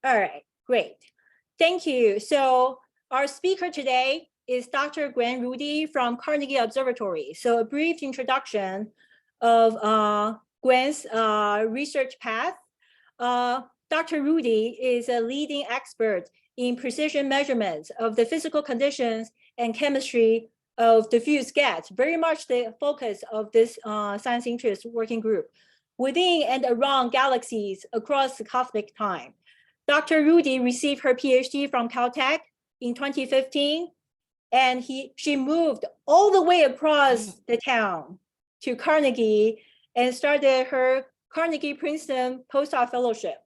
All right, great. Thank you. So our speaker today is Dr. Gwen Rudie from Carnegie Observatory. So a brief introduction of Gwen's research path. Dr. Rudie is a leading expert in precision measurements of the physical conditions and chemistry of diffuse gas, very much the focus of this science interest working group, within and around galaxies across the cosmic time. Dr. Rudie received her PhD from Caltech in 2015, and she moved all the way across the town to Carnegie and started her Carnegie Princeton postdoc fellowship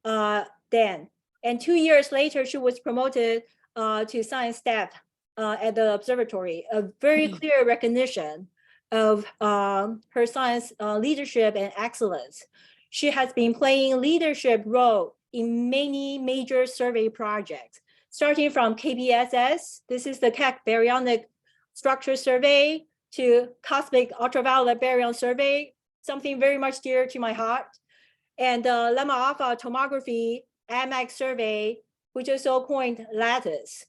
then. And 2 years later, she was promoted to science staff at the observatory, a very clear recognition of her science leadership and excellence. She has been playing leadership role in many major survey projects, starting from KBSS, this is the Keck Baryonic Structure Survey, to Cosmic Ultraviolet Baryon Survey, something very much dear to my heart, and Lemma Alpha Tomography AMAC Survey, which is also coined Lattice.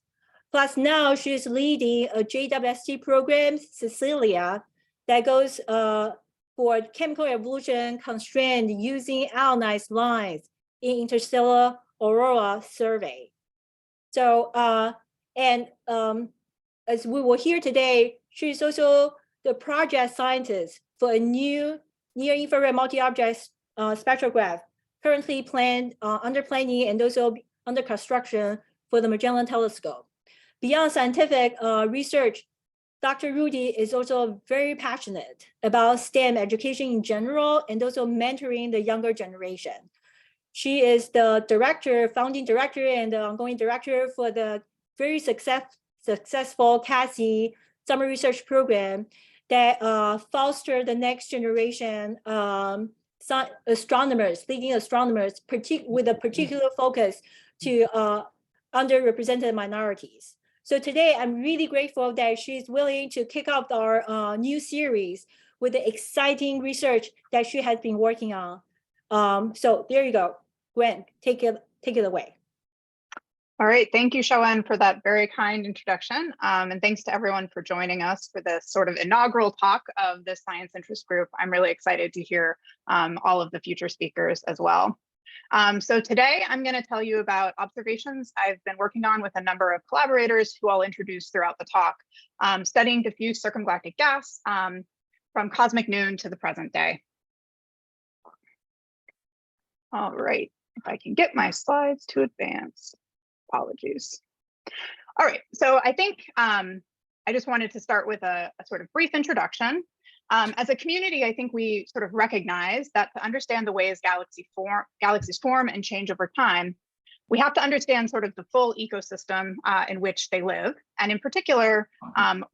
Plus now she's leading a JWST program, Cecilia, that goes for chemical evolution constrained using ionized lines in interstellar aurora survey. So, as we will hear today, she's also the project scientist for a new near-infrared multi-object spectrograph, currently under planning and also under construction for the Magellan Telescope. Beyond scientific research, Dr. Rudie is also very passionate about STEM education in general and also mentoring the younger generation. She is the founding director and the ongoing director for the very successful CASI summer research program that foster the next generation astronomers, leading astronomers, with a particular focus to underrepresented minorities. So today, I'm really grateful that she's willing to kick off our new series with the exciting research that she has been working on. So there you go. Gwen, take it away. All right, thank you, Shoen, for that very kind introduction. And thanks to everyone for joining us for this sort of inaugural talk of the Science Interest Group. I'm really excited to hear all of the future speakers as well. So today I'm going to tell you about observations I've been working on with a number of collaborators who I'll introduce throughout the talk, studying diffuse circumgalactic gas from cosmic noon to the present day. All right, if I can get my slides to advance. Apologies. All right, so I think I just wanted to start with a sort of brief introduction. As a community, I think we sort of recognize that to understand the ways galaxies form and change over time, we have to understand sort of the full ecosystem in which they live. And in particular,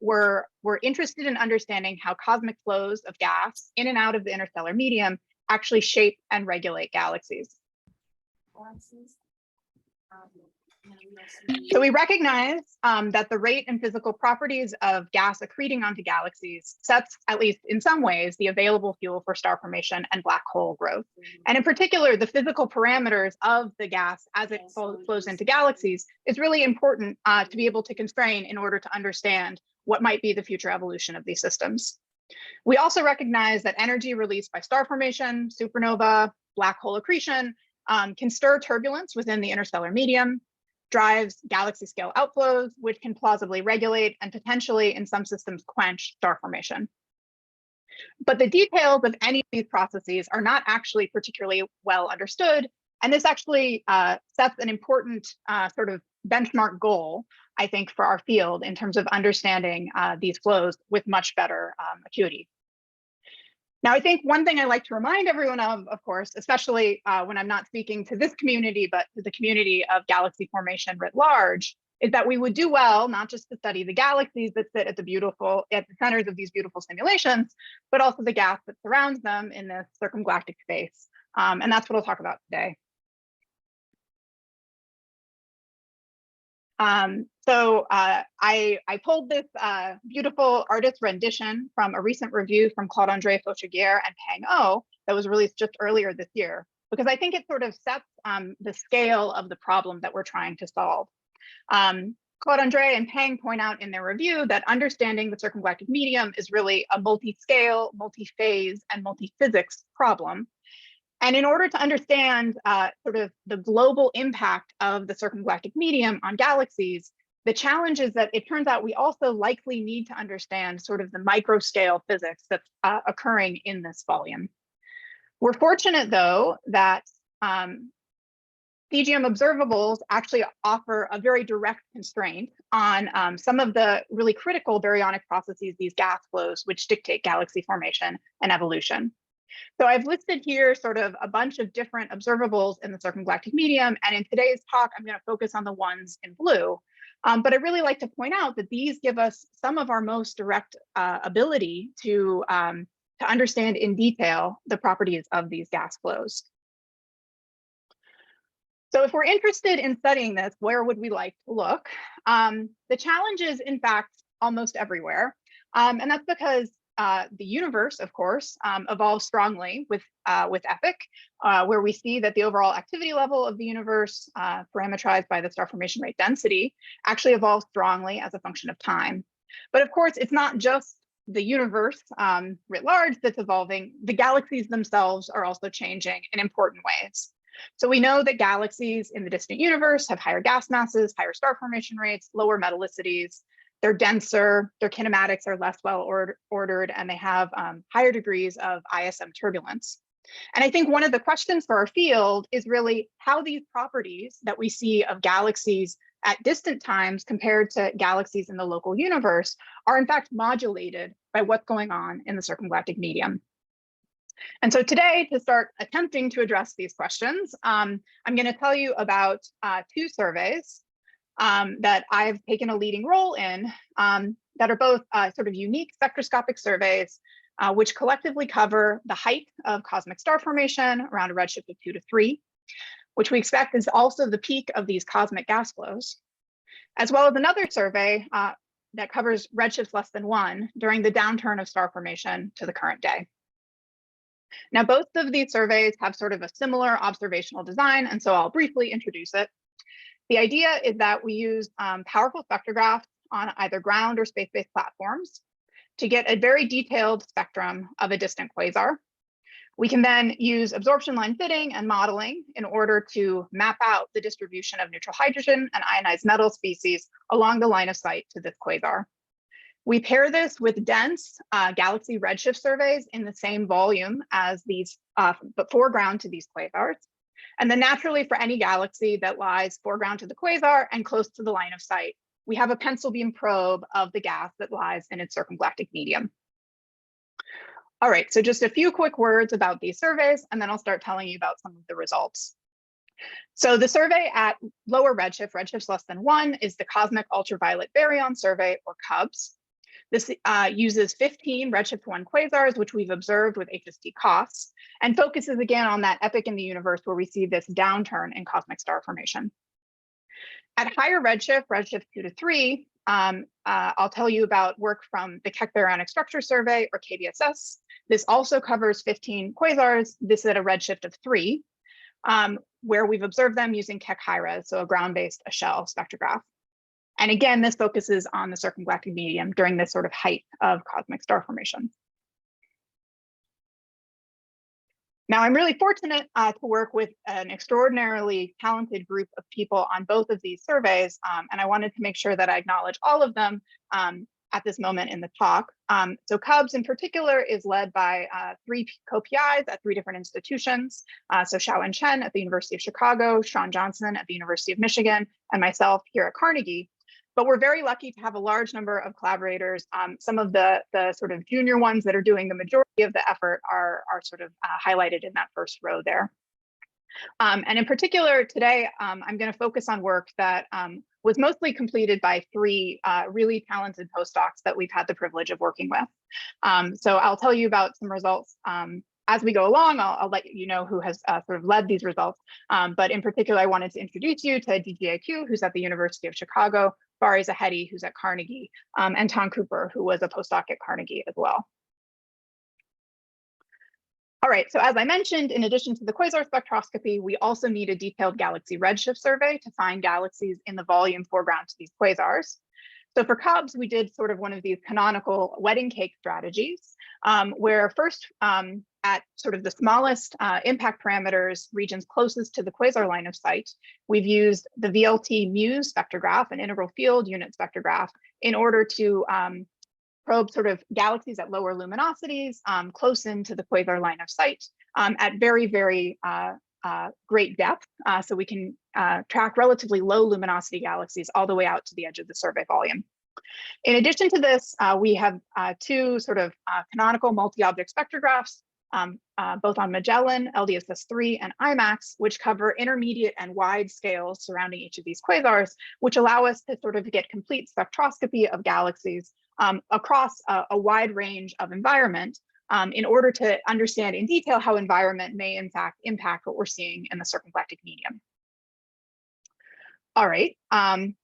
we're interested in understanding how cosmic flows of gas in and out of the interstellar medium actually shape and regulate galaxies. So we recognize that the rate and physical properties of gas accreting onto galaxies sets, at least in some ways, the available fuel for star formation and black hole growth. And in particular, the physical parameters of the gas as it flows into galaxies is really important to be able to constrain in order to understand what might be the future evolution of these systems. We also recognize that energy released by star formation, supernova, black hole accretion can stir turbulence within the interstellar medium, drives galaxy scale outflows, which can plausibly regulate and potentially in some systems quench star formation. But the details of any of these processes are not actually particularly well understood. And this actually sets an important sort of benchmark goal, I think, for our field in terms of understanding these flows with much better acuity. Now, I think one thing I like to remind everyone of course, especially when I'm not speaking to this community, but to the community of galaxy formation writ large, is that we would do well, not just to study the galaxies that sit at the centers of these beautiful simulations, but also the gas that surrounds them in this circumgalactic space. And that's what I'll talk about today. I pulled this beautiful artist rendition from a recent review from Claude-André Faucheguière and Peng O that was released just earlier this year. because I think it sort of sets the scale of the problem that we're trying to solve. Claude André and Peng point out in their review that understanding the circumgalactic medium is really a multi-scale, multi-phase, and multi-physics problem. And in order to understand sort of the global impact of the circumgalactic medium on galaxies, the challenge is that it turns out we also likely need to understand sort of the micro-scale physics that's occurring in this volume. We're fortunate, though, that CGM observables actually offer a very direct constraint on some of the really critical baryonic processes, these gas flows, which dictate galaxy formation and evolution. So I've listed here sort of a bunch of different observables in the circumgalactic medium. And in today's talk, I'm going to focus on the ones in blue. But I'd really like to point out that these give us some of our most direct ability to understand in detail the properties of these gas flows. So if we're interested in studying this, where would we like to look? The challenge is, in fact, almost everywhere. And that's because the universe, of course, evolves strongly with epoch, where we see that the overall activity level of the universe, parameterized by the star formation rate density, actually evolves strongly as a function of time. But of course, it's not just the universe writ large that's evolving. The galaxies themselves are also changing in important ways. So we know that galaxies in the distant universe have higher gas masses, higher star formation rates, lower metallicities. They're denser, their kinematics are less well ordered, and they have higher degrees of ISM turbulence. And I think one of the questions for our field is really how these properties that we see of galaxies at distant times compared to galaxies in the local universe are in fact modulated by what's going on in the circumgalactic medium. And so today, to start attempting to address these questions, I'm going to tell you about two surveys that I've taken a leading role in that are both sort of unique spectroscopic surveys, which collectively cover the height of cosmic star formation around a redshift of 2 to 3, which we expect is also the peak of these cosmic gas flows, as well as another survey that covers redshifts less than 1 during the downturn of star formation to the current day. Now, both of these surveys have sort of a similar observational design, and so I'll briefly introduce it. The idea is that we use powerful spectrographs on either ground or space-based platforms to get a very detailed spectrum of a distant quasar. We can then use absorption line fitting and modeling in order to map out the distribution of neutral hydrogen and ionized metal species along the line of sight to this quasar. We pair this with dense galaxy redshift surveys in the same volume as these, but foreground to these quasars. And then naturally, for any galaxy that lies foreground to the quasar and close to the line of sight, we have a pencil beam probe of the gas that lies in its circumgalactic medium. All right, so just a few quick words about these surveys, and then I'll start telling you about some of the results. So the survey at lower redshift, redshifts less than 1, is the Cosmic Ultraviolet Baryon Survey, or CUBS. This uses 15 redshift 1 quasars, which we've observed with HST COS, and focuses again on that epoch in the universe where we see this downturn in cosmic star formation. At higher redshift, redshift 2 to 3, I'll tell you about work from the Keck Baryonic Structure Survey, or KBSS. This also covers 15 quasars. This is at a redshift of 3, where we've observed them using Keck high-res, so a ground-based shell spectrograph. And again, this focuses on the circumgalactic medium during this sort of height of cosmic star formation. Now, I'm really fortunate to work with an extraordinarily talented group of people on both of these surveys, and I wanted to make sure that I acknowledge all of them at this moment in the talk. So CUBS in particular is led by 3 co-PIs at 3 different institutions. So Xiaowen Chen at the University of Chicago, Sean Johnson at the University of Michigan, and myself here at Carnegie. But we're very lucky to have a large number of collaborators. Some of the sort of junior ones that are doing the majority of the effort are sort of highlighted in that first row there. And in particular, today, I'm going to focus on work that was mostly completed by 3 really talented postdocs that we've had the privilege of working with. So I'll tell you about some results as we go along. I'll let you know who has sort of led these results. But in particular, I wanted to introduce you to DGAQ, who's at the University of Chicago, Bari Zahedi, who's at Carnegie, and Tom Cooper, who was a postdoc at Carnegie as well. All right, so as I mentioned, in addition to the quasar spectroscopy, we also need a detailed galaxy redshift survey to find galaxies in the volume foreground to these quasars. So for Cubs, we did sort of one of these canonical wedding cake strategies, where first at sort of the smallest impact parameters, regions closest to the quasar line of sight, we've used the VLT Muse spectrograph, an integral field unit spectrograph, in order to probe sort of galaxies at lower luminosities, close into the quasar line of sight at very, very great depth. So we can track relatively low luminosity galaxies all the way out to the edge of the survey volume. In addition to this, we have two sort of canonical multi-object spectrographs, both on Magellan, LDSS3, and IMAX, which cover intermediate and wide scales surrounding each of these quasars, which allow us to sort of get complete spectroscopy of galaxies across a wide range of environment in order to understand in detail how environment may in fact impact what we're seeing in the circumgalactic medium. All right,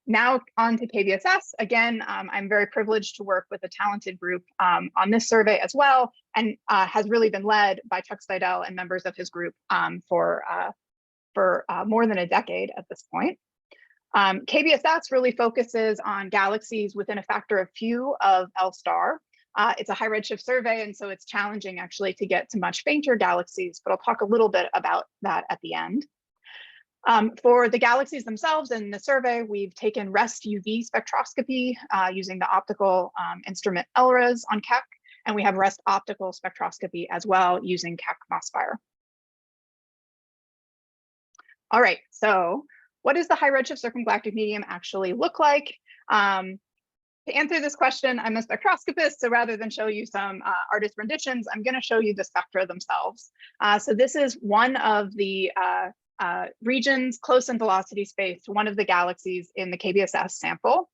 now on to KBSS. Again, I'm very privileged to work with a talented group on this survey as well, and has really been led by Chuck Steidel and members of his group for more than a decade at this point. KBSS really focuses on galaxies within a factor of few of L star. It's a high redshift survey, and so it's challenging actually to get to much fainter galaxies, but I'll talk a little bit about that at the end. For the galaxies themselves in the survey, we've taken REST UV spectroscopy using the optical instrument LRAS on Keck, and we have REST optical spectroscopy as well using Keck Mospire. All right, so what does the high redshift circumgalactic medium actually look like? To answer this question, I'm a spectroscopist, so rather than show you some artist renditions, I'm going to show you the spectra themselves. So this is one of the regions close in velocity space to one of the galaxies in the KBSS sample.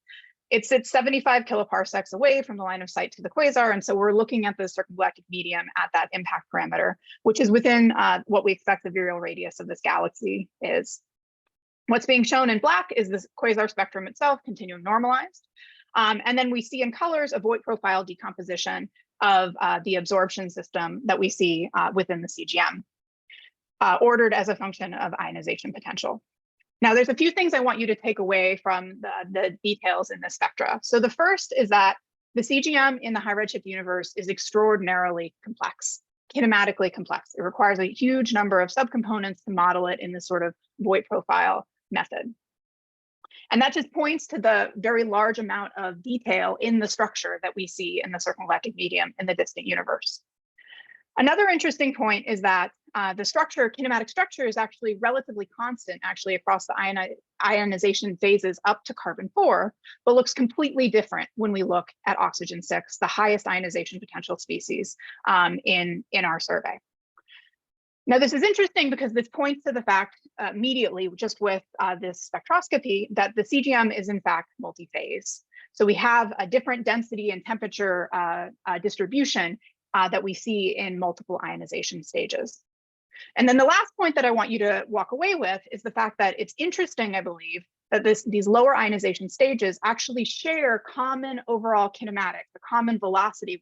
It sits 75 kiloparsecs away from the line of sight to the quasar, and so we're looking at the circumgalactic medium at that impact parameter, which is within what we expect the virial radius of this galaxy is. What's being shown in black is the quasar spectrum itself, continuum normalized. And then we see in colors a void profile decomposition of the absorption system that we see within the CGM, ordered as a function of ionization potential. Now, there's a few things I want you to take away from the details in the spectra. So the first is that the CGM in the high redshift universe is extraordinarily complex, kinematically complex. It requires a huge number of subcomponents to model it in this sort of void profile method. And that just points to the very large amount of detail in the structure that we see in the circumgalactic medium in the distant universe. Another interesting point is that the kinematic structure is actually relatively constant across the ionization phases up to carbon-4, but looks completely different when we look at oxygen-6, the highest ionization potential species in our survey. Now, this is interesting because this points to the fact immediately, just with this spectroscopy, that the CGM is in fact multi-phase. So we have a different density and temperature distribution that we see in multiple ionization stages. And then the last point that I want you to walk away with is the fact that it's interesting, I believe, that these lower ionization stages actually share common overall kinematics, the common velocity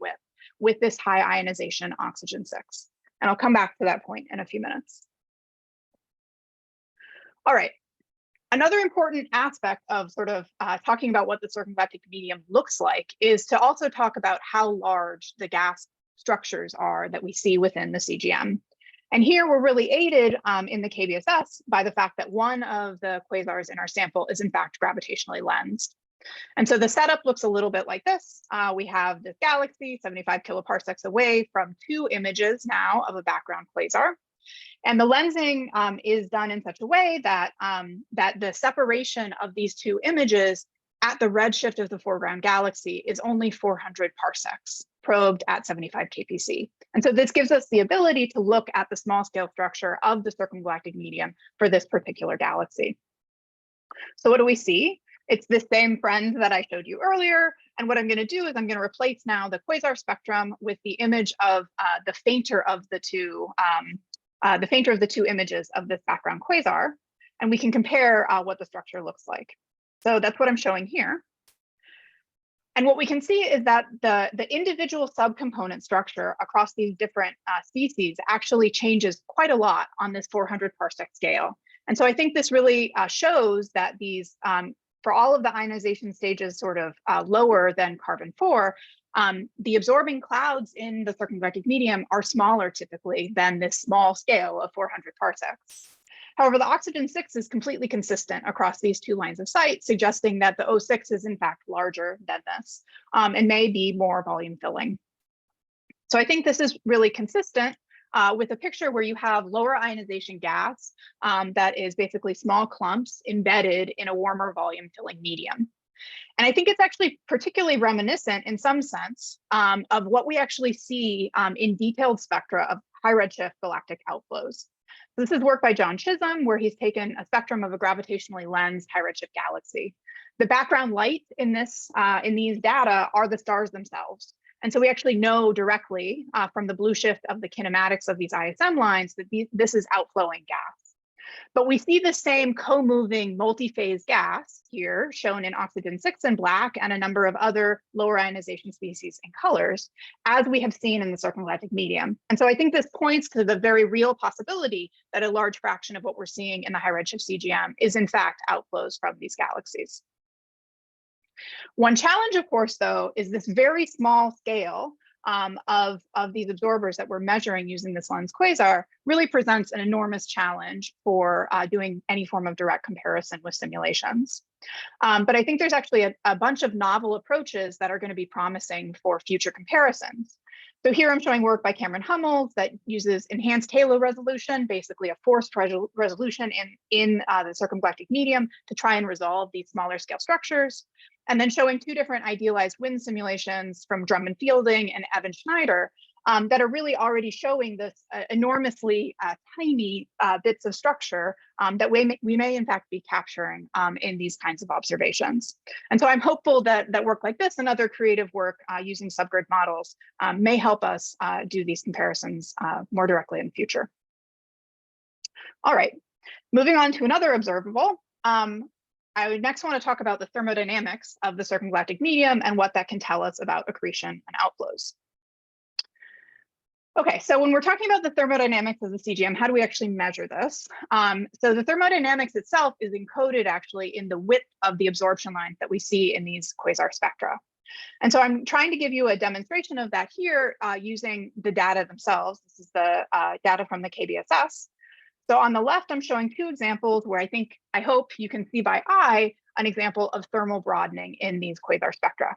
with this high ionization oxygen-6. And I'll come back to that point in a few minutes. All right. Another important aspect of sort of talking about what the circumgalactic medium looks like is to also talk about how large the gas structures are that we see within the CGM. And here we're really aided in the KBSS by the fact that one of the quasars in our sample is in fact gravitationally lensed. And so the setup looks a little bit like this. We have this galaxy 75 kiloparsecs away from two images now of a background quasar. And the lensing is done in such a way that, that the separation of these two images at the redshift of the foreground galaxy is only 400 parsecs probed at 75 kpc. And so this gives us the ability to look at the small scale structure of the circumgalactic medium for this particular galaxy. So what do we see? It's the same friend that I showed you earlier. And what I'm going to do is I'm going to replace now the quasar spectrum with the image of the fainter of the two images of this background quasar. And we can compare what the structure looks like. So that's what I'm showing here. And what we can see is that the individual subcomponent structure across these different species actually changes quite a lot on this 400 parsec scale. And so I think this really shows that these, for all of the ionization stages sort of lower than carbon-4, the absorbing clouds in the circumgalactic medium are smaller typically than this small scale of 400 parsecs. However, the oxygen-6 is completely consistent across these two lines of sight, suggesting that the O6 is in fact larger than this and may be more volume filling. So I think this is really consistent with a picture where you have lower ionization gas that is basically small clumps embedded in a warmer volume filling medium. And I think it's actually particularly reminiscent in some sense of what we actually see in detailed spectra of high redshift galactic outflows. So this is work by John Chisholm, where he's taken a spectrum of a gravitationally lensed high redshift galaxy. The background light in these data are the stars themselves. And so we actually know directly from the blue shift of the kinematics of these ISM lines that this is outflowing gas. But we see the same co-moving multi-phase gas here shown in oxygen-6 in black and a number of other lower ionization species in colors, as we have seen in the circumgalactic medium. And so I think this points to the very real possibility that a large fraction of what we're seeing in the high redshift CGM is in fact outflows from these galaxies. One challenge, of course, though, is this very small scale of these absorbers that we're measuring using this lens quasar really presents an enormous challenge for doing any form of direct comparison with simulations. But I think there's actually a bunch of novel approaches that are going to be promising for future comparisons. So here I'm showing work by Cameron Hummels that uses enhanced halo resolution, basically a forced resolution in the circumgalactic medium to try and resolve these smaller scale structures. And then showing two different idealized wind simulations from Drummond Fielding and Evan Schneider that are really already showing this enormously tiny bits of structure that we may in fact be capturing in these kinds of observations. And so I'm hopeful that work like this and other creative work using subgrid models may help us do these comparisons more directly in the future. All right, moving on to another observable. I would next want to talk about the thermodynamics of the circumgalactic medium and what that can tell us about accretion and outflows. Okay, so when we're talking about the thermodynamics of the CGM, how do we actually measure this? So the thermodynamics itself is encoded actually in the width of the absorption lines that we see in these quasar spectra. And so I'm trying to give you a demonstration of that here using the data themselves. This is the data from the KBSS. So on the left, I'm showing two examples where I hope you can see by eye an example of thermal broadening in these quasar spectra.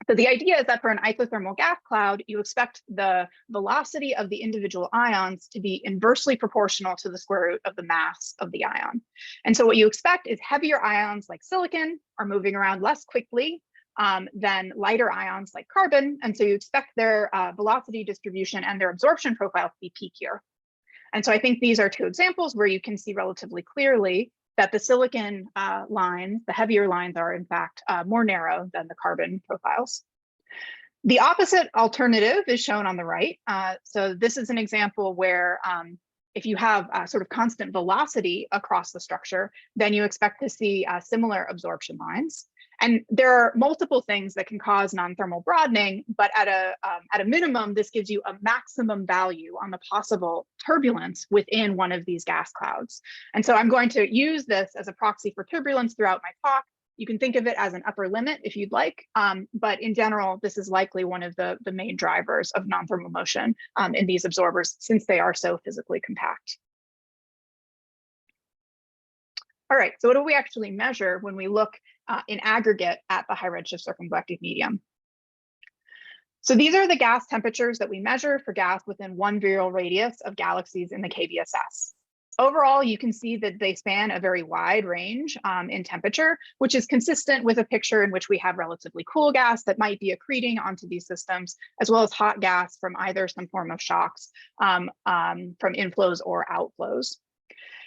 So the idea is that for an isothermal gas cloud, you expect the velocity of the individual ions to be inversely proportional to the square root of the mass of the ion. And so what you expect is heavier ions like silicon are moving around less quickly than lighter ions like carbon. And so you expect their velocity distribution and their absorption profile to be peakier. And so I think these are two examples where you can see relatively clearly that the silicon lines, the heavier lines, are in fact more narrow than the carbon profiles. The opposite alternative is shown on the right. So this is an example where if you have sort of constant velocity across the structure, then you expect to see similar absorption lines. And there are multiple things that can cause non-thermal broadening, but at a minimum, this gives you a maximum value on the possible turbulence within one of these gas clouds. And so I'm going to use this as a proxy for turbulence throughout my talk. You can think of it as an upper limit if you'd like, but in general, this is likely one of the main drivers of non-thermal motion in these absorbers since they are so physically compact. All right, so what do we actually measure when we look in aggregate at the high redshift circumgalactic medium? So these are the gas temperatures that we measure for gas within 1 virial radius of galaxies in the KBSS. Overall, you can see that they span a very wide range in temperature, which is consistent with a picture in which we have relatively cool gas that might be accreting onto these systems, as well as hot gas from either some form of shocks from inflows or outflows.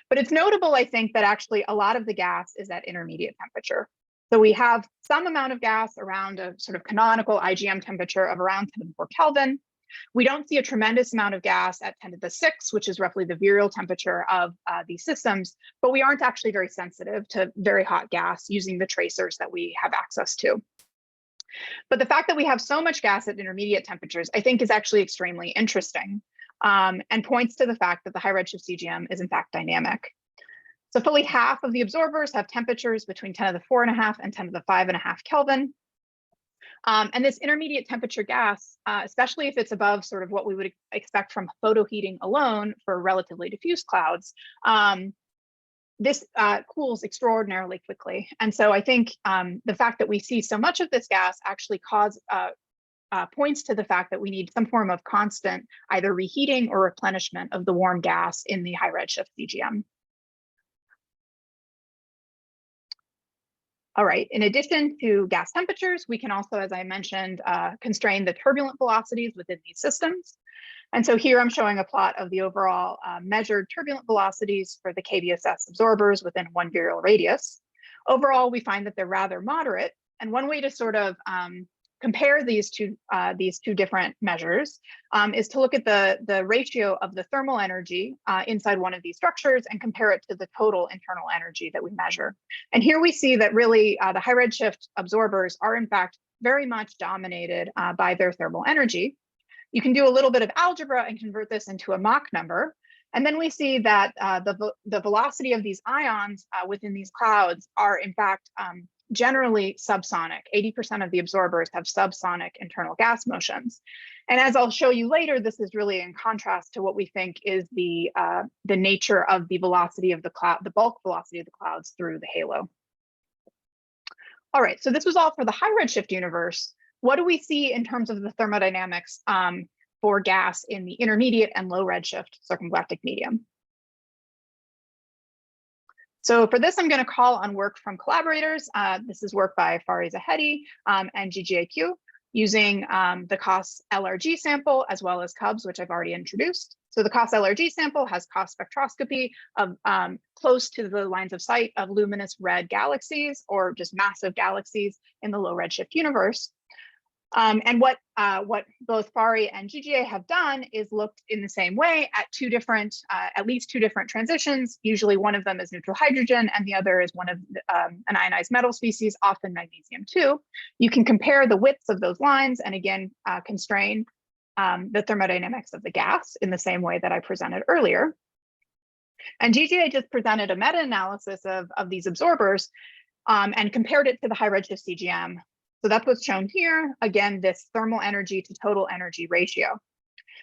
But it's notable, I think, that actually a lot of the gas is at intermediate temperature. So we have some amount of gas around a sort of canonical IGM temperature of around 10⁴ Kelvin. We don't see a tremendous amount of gas at 10⁶, which is roughly the virial temperature of these systems, but we aren't actually very sensitive to very hot gas using the tracers that we have access to. But the fact that we have so much gas at intermediate temperatures, I think, is actually extremely interesting, and points to the fact that the high redshift CGM is in fact dynamic. So fully half of the absorbers have temperatures between 10 to the 4.5 and 10 to the 5.5 Kelvin. And this intermediate temperature gas, especially if it's above sort of what we would expect from photoheating alone for relatively diffuse clouds, this cools extraordinarily quickly. And so I think the fact that we see so much of this gas actually points to the fact that we need some form of constant either reheating or replenishment of the warm gas in the high redshift CGM. All right, in addition to gas temperatures, we can also, as I mentioned, constrain the turbulent velocities within these systems. And so here I'm showing a plot of the overall measured turbulent velocities for the KBSS absorbers within 1 virial radius. Overall, we find that they're rather moderate. And one way to sort of compare these two different measures is to look at the ratio of the thermal energy inside one of these structures and compare it to the total internal energy that we measure. And here we see that really the high redshift absorbers are in fact very much dominated by their thermal energy. You can do a little bit of algebra and convert this into a Mach number. And then we see that the velocity of these ions within these clouds are in fact generally subsonic. 80% of the absorbers have subsonic internal gas motions. And as I'll show you later, this is really in contrast to what we think is the nature of the velocity of the cloud, the bulk velocity of the clouds through the halo. All right, so this was all for the high redshift universe. What do we see in terms of the thermodynamics for gas in the intermediate and low redshift circumgalactic medium? So for this, I'm going to call on work from collaborators. This is work by Fari Zahedi and GGAQ using the COS LRG sample as well as CUBS, which I've already introduced. So the COS LRG sample has COS spectroscopy of close to the lines of sight of luminous red galaxies or just massive galaxies in the low redshift universe. And what both Fari and GGA have done is looked in the same way at at least two different transitions. Usually one of them is neutral hydrogen and the other is one of an ionized metal species, often magnesium 2. You can compare the widths of those lines and again, constrain the thermodynamics of the gas in the same way that I presented earlier. And GGA just presented a meta-analysis of these absorbers and compared it to the high redshift CGM. So that's what's shown here. Again, this thermal energy to total energy ratio.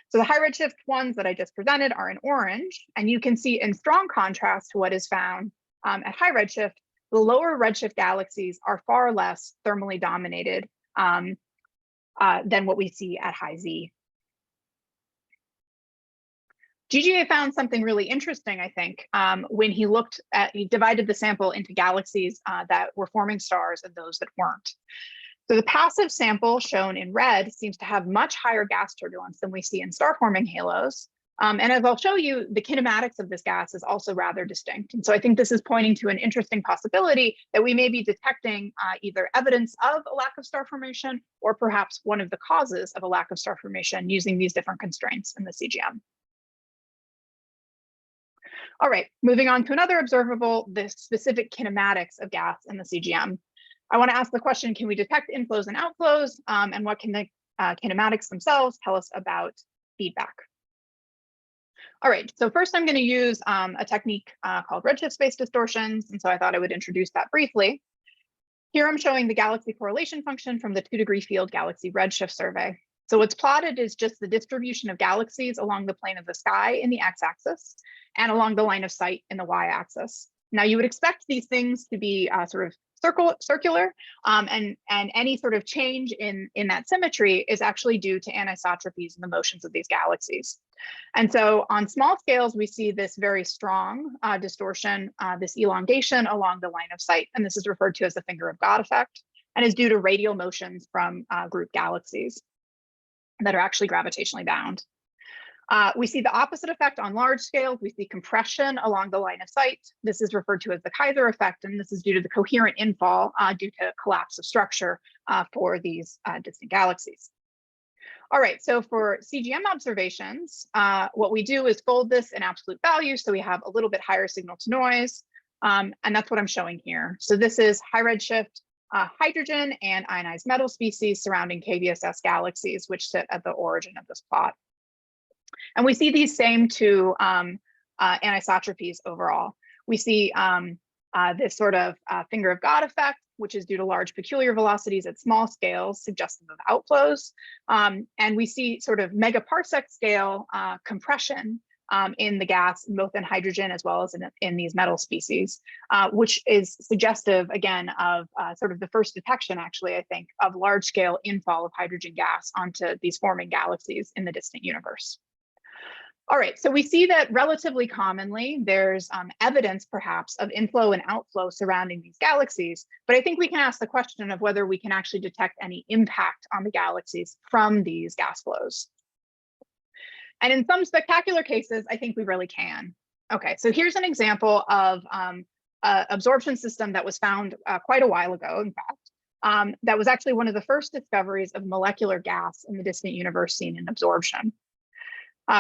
So the high redshift ones that I just presented are in orange, and you can see in strong contrast to what is found at high redshift, the lower redshift galaxies are far less thermally dominated than what we see at high Z. GGA found something really interesting, I think, when he divided the sample into galaxies that were forming stars and those that weren't. So the passive sample shown in red seems to have much higher gas turbulence than we see in star-forming halos. And as I'll show you, the kinematics of this gas is also rather distinct. And so I think this is pointing to an interesting possibility that we may be detecting either evidence of a lack of star formation or perhaps one of the causes of a lack of star formation using these different constraints in the CGM. All right, moving on to another observable, the specific kinematics of gas in the CGM. I want to ask the question, can we detect inflows and outflows? And what can the kinematics themselves tell us about feedback? All right, so first I'm going to use a technique called redshift space distortions. And so I thought I would introduce that briefly. Here I'm showing the galaxy correlation function from the 2-degree field galaxy redshift survey. So what's plotted is just the distribution of galaxies along the plane of the sky in the x-axis and along the line of sight in the y-axis. Now you would expect these things to be sort of circular, and any sort of change in that symmetry is actually due to anisotropies in the motions of these galaxies. And so on small scales, we see this very strong distortion, this elongation along the line of sight, and this is referred to as the finger of God effect, and is due to radial motions from group galaxies that are actually gravitationally bound. We see the opposite effect on large scales. We see compression along the line of sight. This is referred to as the Kaiser effect, and this is due to the coherent infall due to collapse of structure for these distant galaxies. All right, so for CGM observations, what we do is fold this in absolute values, so we have a little bit higher signal to noise, and that's what I'm showing here. So this is high redshift hydrogen and ionized metal species surrounding KBSS galaxies, which sit at the origin of this plot. And we see these same two anisotropies overall. We see this sort of finger of God effect, which is due to large peculiar velocities at small scales, suggestive of outflows. And we see sort of megaparsec scale compression in the gas, both in hydrogen as well as in these metal species, which is suggestive, again, of sort of the first detection, actually, I think, of large scale infall of hydrogen gas onto these forming galaxies in the distant universe. All right, so we see that relatively commonly there's evidence perhaps of inflow and outflow surrounding these galaxies, but I think we can ask the question of whether we can actually detect any impact on the galaxies from these gas flows. And in some spectacular cases, I think we really can. Okay, so here's an example of an absorption system that was found quite a while ago, in fact, that was actually one of the first discoveries of molecular gas in the distant universe seen in absorption.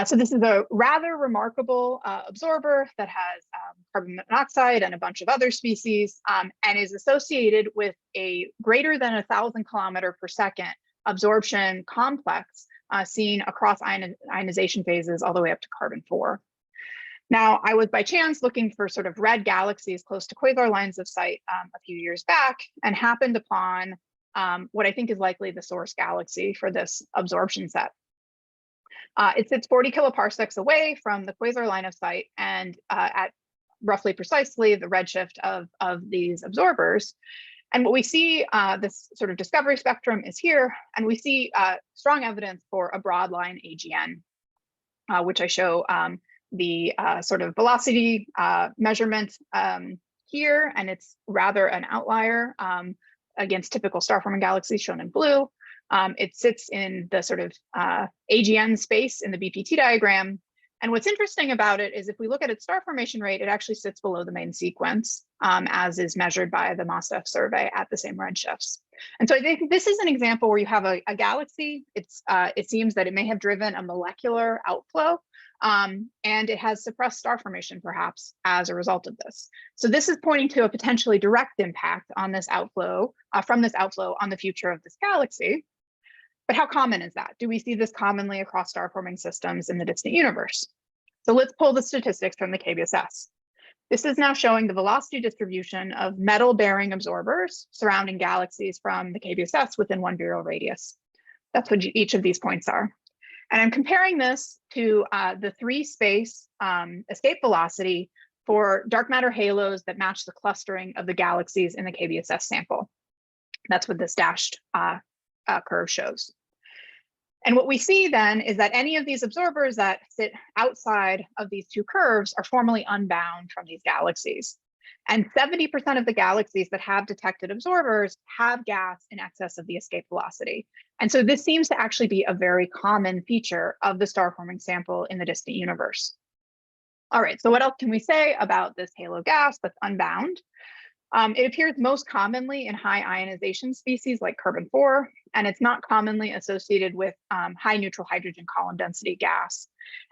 So this is a rather remarkable absorber that has carbon monoxide and a bunch of other species, and is associated with a greater than 1,000 kilometer per second absorption complex seen across ionization phases all the way up to carbon-4. Now, I was by chance looking for sort of red galaxies close to quasar lines of sight a few years back, and happened upon what I think is likely the source galaxy for this absorption set. It sits 40 kiloparsecs away from the quasar line of sight and at roughly precisely the redshift of these absorbers. And what we see, this sort of discovery spectrum is here, and we see strong evidence for a broad line AGN, which I show the sort of velocity measurement here, and it's rather an outlier against typical star-forming galaxies shown in blue. It sits in the sort of AGN space in the BPT diagram. And what's interesting about it is if we look at its star formation rate, it actually sits below the main sequence, as is measured by the MOSDEF survey at the same redshifts. And so I think this is an example where you have a galaxy. It seems that it may have driven a molecular outflow, and it has suppressed star formation perhaps as a result of this. So this is pointing to a potentially direct impact on this outflow, from this outflow on the future of this galaxy. But how common is that? Do we see this commonly across star-forming systems in the distant universe? So let's pull the statistics from the KBSS. This is now showing the velocity distribution of metal-bearing absorbers surrounding galaxies from the KBSS within 1 virial radius. That's what each of these points are. And I'm comparing this to the 3-space escape velocity for dark matter halos that match the clustering of the galaxies in the KBSS sample. That's what this dashed curve shows. And what we see then is that any of these absorbers that sit outside of these two curves are formally unbound from these galaxies. And 70% of the galaxies that have detected absorbers have gas in excess of the escape velocity. And so this seems to actually be a very common feature of the star-forming sample in the distant universe. All right, so what else can we say about this halo gas that's unbound? It appears most commonly in high ionization species like carbon-4, and it's not commonly associated with high neutral hydrogen column density gas.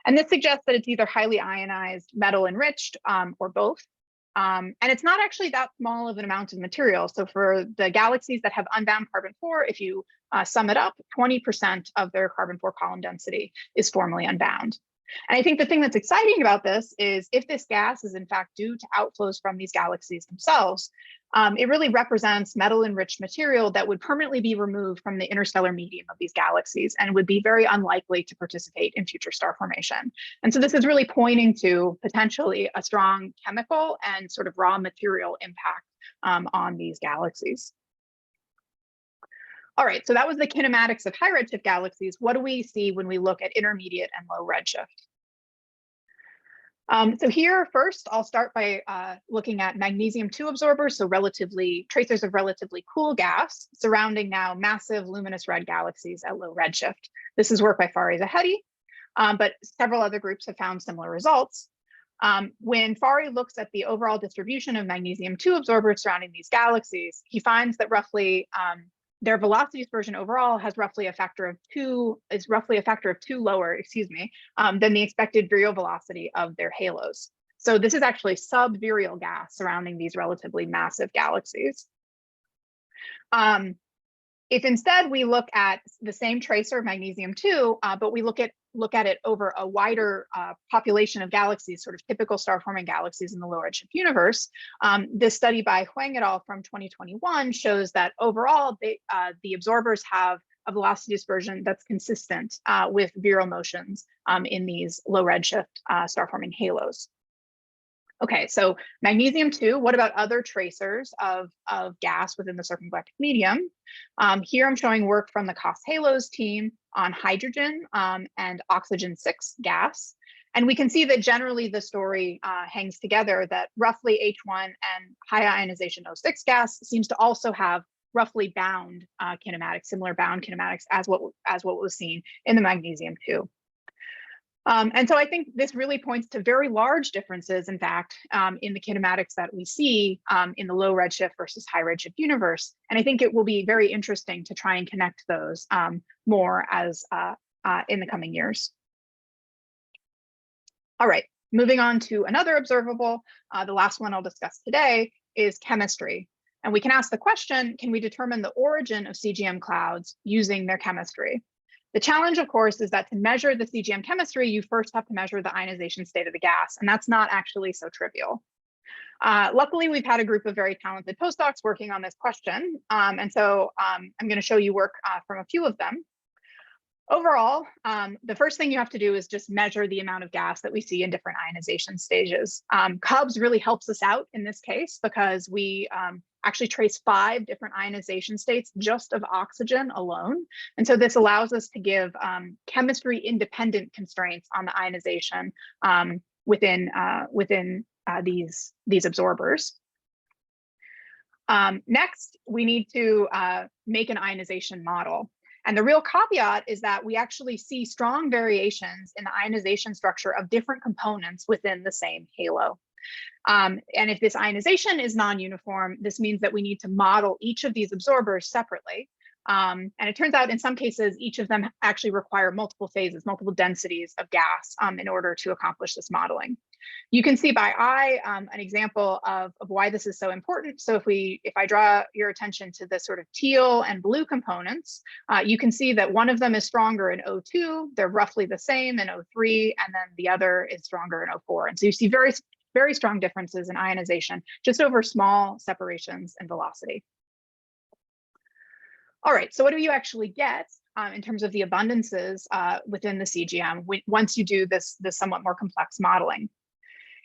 And this suggests that it's either highly ionized, metal enriched, or both. And it's not actually that small of an amount of material. So for the galaxies that have unbound carbon-4, if you sum it up, 20% of their carbon-4 column density is formally unbound. And I think the thing that's exciting about this is if this gas is in fact due to outflows from these galaxies themselves, it really represents metal-enriched material that would permanently be removed from the interstellar medium of these galaxies and would be very unlikely to participate in future star formation. And so this is really pointing to potentially a strong chemical and sort of raw material impact on these galaxies. All right, so that was the kinematics of high redshift galaxies. What do we see when we look at intermediate and low redshift? So here first, I'll start by looking at magnesium-2 absorbers, so tracers of relatively cool gas surrounding now massive luminous red galaxies at low redshift. This is work by Fari Zahedi, but several other groups have found similar results. When Fari looks at the overall distribution of magnesium-2 absorbers surrounding these galaxies, he finds that roughly their velocity dispersion overall has roughly a factor of 2 lower, than the expected virial velocity of their halos. So this is actually sub-virial gas surrounding these relatively massive galaxies. If instead we look at the same tracer, magnesium-2, but we look at it over a wider population of galaxies, sort of typical star-forming galaxies in the low redshift universe, this study by Huang et al. From 2021 shows that overall, the absorbers have a velocity dispersion that's consistent with viral motions in these low redshift star-forming halos. Okay, so magnesium-2, what about other tracers of gas within the circumgalactic medium? Here I'm showing work from the COS Halos team on hydrogen and oxygen-6 gas. And we can see that generally the story hangs together, that roughly H1 and high ionization O6 gas seems to also have roughly bound kinematics, similar bound kinematics as what was seen in the magnesium-2. And so I think this really points to very large differences, in fact, in the kinematics that we see in the low redshift versus high redshift universe. And I think it will be very interesting to try and connect those more as in the coming years. All right, moving on to another observable. The last one I'll discuss today is chemistry. And we can ask the question, can we determine the origin of CGM clouds using their chemistry? The challenge, of course, is that to measure the CGM chemistry, you first have to measure the ionization state of the gas, and that's not actually so trivial. Luckily, we've had a group of very talented postdocs working on this question, and so I'm going to show you work from a few of them. Overall, the first thing you have to do is just measure the amount of gas that we see in different ionization stages. CUBS really helps us out in this case because we actually trace 5 different ionization states just of oxygen alone. And so this allows us to give chemistry independent constraints on the ionization within these absorbers. Next, we need to make an ionization model. And the real caveat is that we actually see strong variations in the ionization structure of different components within the same halo. And if this ionization is non-uniform, this means that we need to model each of these absorbers separately. And it turns out in some cases, each of them actually require multiple phases, multiple densities of gas in order to accomplish this modeling. You can see by eye an example of why this is so important. So if I draw your attention to the sort of teal and blue components, you can see that one of them is stronger in O2, they're roughly the same in O3, and then the other is stronger in O4. And so you see very strong differences in ionization, just over small separations in velocity. All right, so what do you actually get in terms of the abundances within the CGM once you do this somewhat more complex modeling?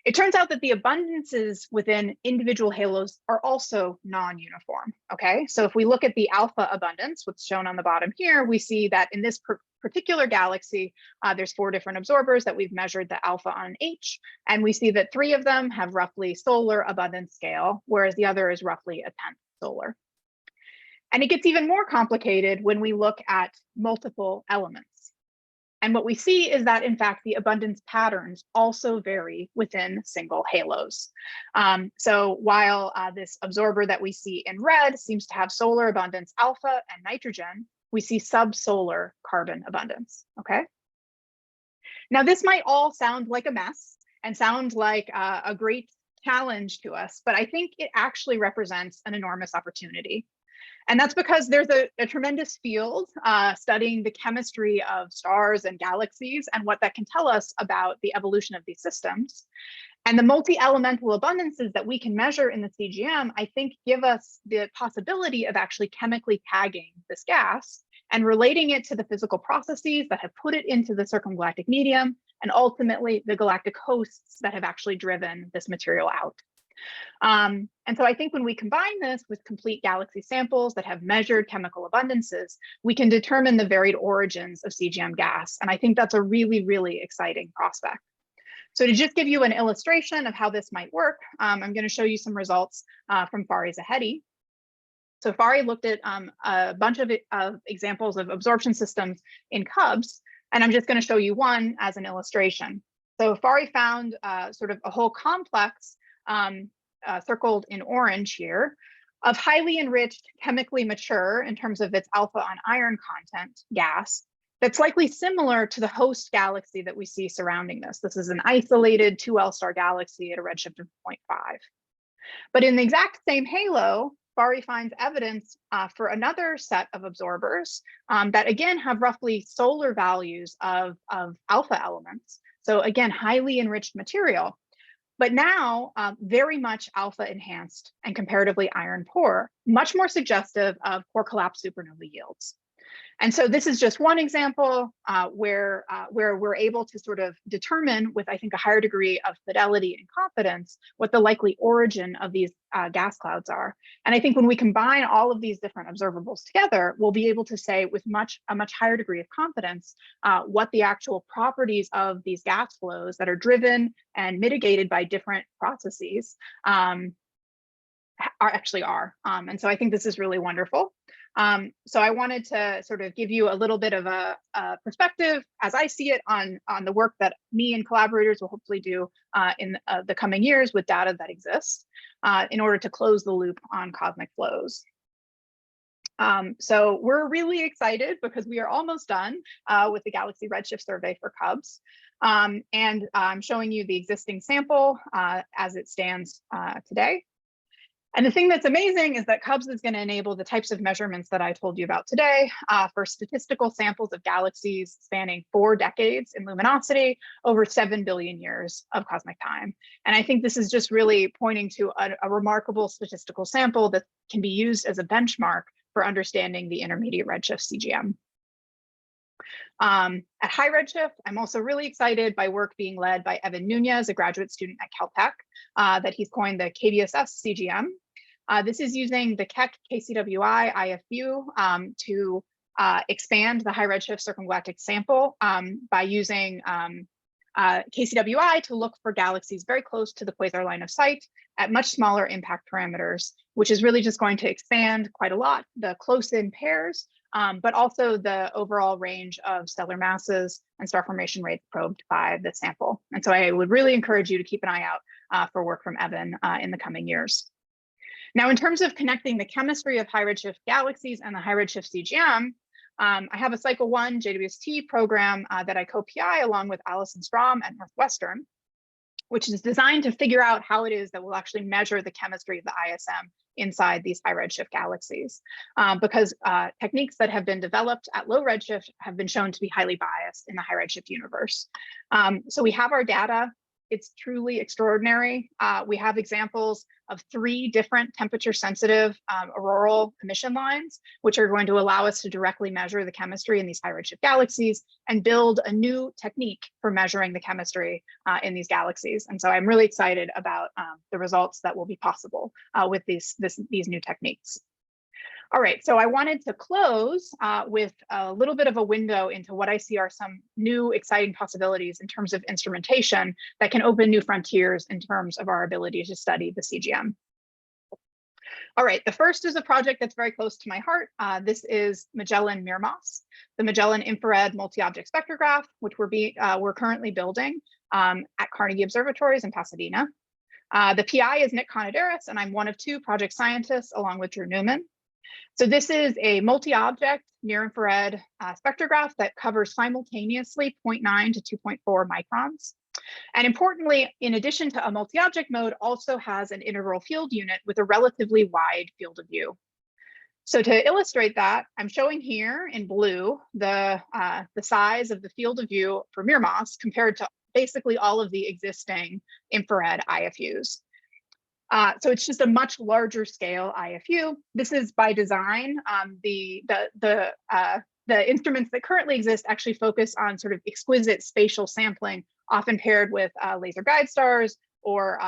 It turns out that the abundances within individual halos are also non-uniform, okay? So if we look at the alpha abundance, what's shown on the bottom here, we see that in this particular galaxy, there's 4 different absorbers that we've measured the alpha on H, and we see that 3 of them have roughly solar abundance scale, whereas the other is roughly a 10th solar. And it gets even more complicated when we look at multiple elements. And what we see is that, in fact, the abundance patterns also vary within single halos. So while this absorber that we see in red seems to have solar abundance alpha and nitrogen, we see subsolar carbon abundance, okay? Now, this might all sound like a mess and sound like a great challenge to us, but I think it actually represents an enormous opportunity. And that's because there's a tremendous field studying the chemistry of stars and galaxies and what that can tell us about the evolution of these systems. And the multi-elemental abundances that we can measure in the CGM, I think, give us the possibility of actually chemically tagging this gas and relating it to the physical processes that have put it into the circumgalactic medium, and ultimately the galactic hosts that have actually driven this material out. And so I think when we combine this with complete galaxy samples that have measured chemical abundances, we can determine the varied origins of CGM gas. And I think that's a really, really exciting prospect. So to just give you an illustration of how this might work, I'm going to show you some results from Fari Zahedi. So Fari looked at a bunch of examples of absorption systems in CUBS, and I'm just going to show you one as an illustration. So Fari found sort of a whole complex circled in orange here of highly enriched, chemically mature in terms of its alpha on iron content gas that's likely similar to the host galaxy that we see surrounding this. This is an isolated 2L star galaxy at a redshift of 0.5. But in the exact same halo, Bari finds evidence for another set of absorbers that again have roughly solar values of alpha elements. So again, highly enriched material, but now very much alpha enhanced and comparatively iron poor, much more suggestive of core collapse supernova yields. And so this is just one example where we're able to sort of determine with, I think, a higher degree of fidelity and confidence what the likely origin of these gas clouds are. And I think when we combine all of these different observables together, we'll be able to say with a much higher degree of confidence what the actual properties of these gas flows that are driven and mitigated by different processes actually are. And so I think this is really wonderful. So I wanted to sort of give you a little bit of a perspective as I see it on the work that me and collaborators will hopefully do in the coming years with data that exists in order to close the loop on cosmic flows. So we're really excited because we are almost done with the Galaxy Redshift survey for CUBS. And I'm showing you the existing sample as it stands today. And the thing that's amazing is that CUBS is going to enable the types of measurements that I told you about today for statistical samples of galaxies spanning 4 decades in luminosity over 7 billion years of cosmic time. And I think this is just really pointing to a remarkable statistical sample that can be used as a benchmark for understanding the intermediate redshift CGM. At high redshift, I'm also really excited by work being led by Evan Nunez, a graduate student at Caltech, that he's coined the KVSS CGM. This is using the Keck KCWI IFU to expand the high redshift circumgalactic sample by using KCWI to look for galaxies very close to the quasar line of sight at much smaller impact parameters, which is really just going to expand quite a lot the close-in pairs, but also the overall range of stellar masses and star formation rates probed by the sample. And so I would really encourage you to keep an eye out for work from Evan in the coming years. Now, in terms of connecting the chemistry of high redshift galaxies and the high redshift CGM, I have a Cycle 1 JWST program that I co-PI along with Alison Strom at Northwestern, which is designed to figure out how it is that we'll actually measure the chemistry of the ISM inside these high redshift galaxies, because techniques that have been developed at low redshift have been shown to be highly biased in the high redshift universe. So we have our data. It's truly extraordinary. We have examples of 3 different temperature sensitive auroral emission lines, which are going to allow us to directly measure the chemistry in these high redshift galaxies and build a new technique for measuring the chemistry in these galaxies. And so I'm really excited about the results that will be possible with these new techniques. All right, so I wanted to close with a little bit of a window into what I see are some new exciting possibilities in terms of instrumentation that can open new frontiers in terms of our ability to study the CGM. All right, the first is a project that's very close to my heart. This is Magellan MIRMOS, the Magellan Infrared Multi-Object Spectrograph, which we're currently building at Carnegie Observatories in Pasadena. The PI is Nick Conadaris, and I'm one of 2 project scientists along with Drew Newman. So this is a multi-object near-infrared spectrograph that covers simultaneously 0.9 to 2.4 microns. And importantly, in addition to a multi-object mode, also has an integral field unit with a relatively wide field of view. So to illustrate that, I'm showing here in blue the size of the field of view for MIRMOS compared to basically all of the existing infrared IFUs. So it's just a much larger scale IFU. This is by design. The instruments that currently exist actually focus on sort of exquisite spatial sampling, often paired with laser guide stars or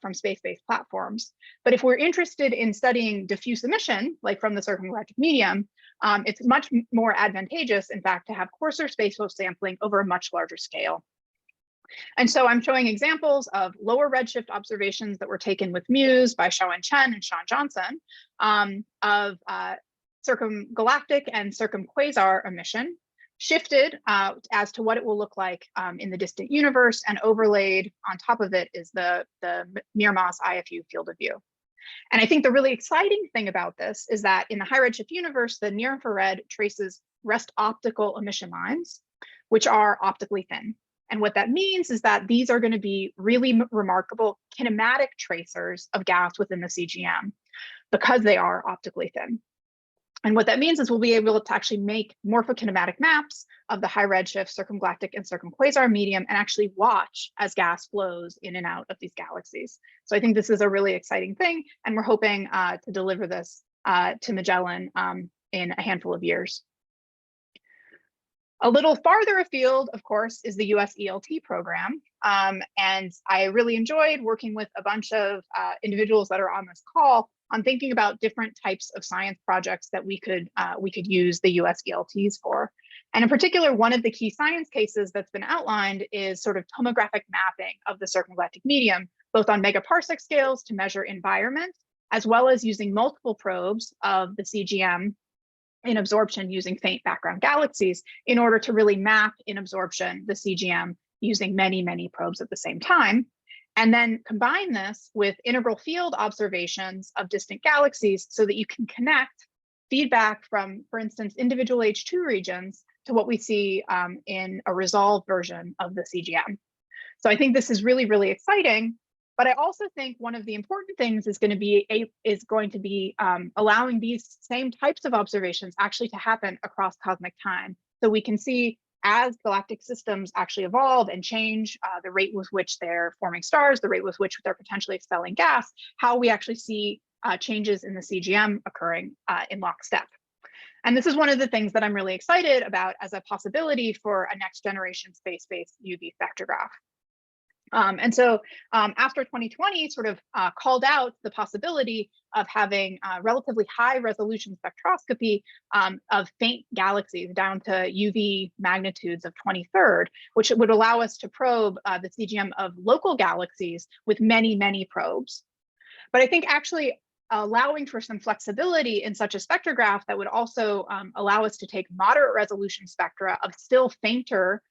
from space-based platforms. But if we're interested in studying diffuse emission, like from the circumgalactic medium, it's much more advantageous, in fact, to have coarser spatial sampling over a much larger scale. And so I'm showing examples of lower redshift observations that were taken with MUSE by Xiaowen Chen and Sean Johnson of circumgalactic and circumquasar emission, shifted as to what it will look like in the distant universe, and overlaid on top of it is the MIRMOS IFU field of view. And I think the really exciting thing about this is that in the high redshift universe, the near infrared traces rest optical emission lines, which are optically thin. And what that means is that these are going to be really remarkable kinematic tracers of gas within the CGM. because they are optically thin. And what that means is we'll be able to actually make morphokinematic maps of the high redshift circumgalactic and circumquasar medium and actually watch as gas flows in and out of these galaxies. So I think this is a really exciting thing, and we're hoping to deliver this to Magellan in a handful of years. A little farther afield, of course, is the US ELT program. And I really enjoyed working with a bunch of individuals that are on this call on thinking about different types of science projects that we could use the US ELTs for. And in particular, one of the key science cases that's been outlined is sort of tomographic mapping of the circumgalactic medium, both on megaparsec scales to measure environment, as well as using multiple probes of the CGM in absorption using faint background galaxies in order to really map in absorption the CGM using many, many probes at the same time. And then combine this with integral field observations of distant galaxies so that you can connect feedback from, for instance, individual H2 regions to what we see in a resolved version of the CGM. So I think this is really, really exciting. But I also think one of the important things is going to be allowing these same types of observations actually to happen across cosmic time. So we can see as galactic systems actually evolve and change, the rate with which they're forming stars, the rate with which they're potentially expelling gas, how we actually see changes in the CGM occurring in lockstep. And this is one of the things that I'm really excited about as a possibility for a next generation space-based UV spectrograph. And so after 2020 sort of called out the possibility of having relatively high resolution spectroscopy of faint galaxies down to UV magnitudes of 23rd, which would allow us to probe the CGM of local galaxies with many, many probes. But I think actually allowing for some flexibility in such a spectrograph that would also allow us to take moderate resolution spectra of still fainter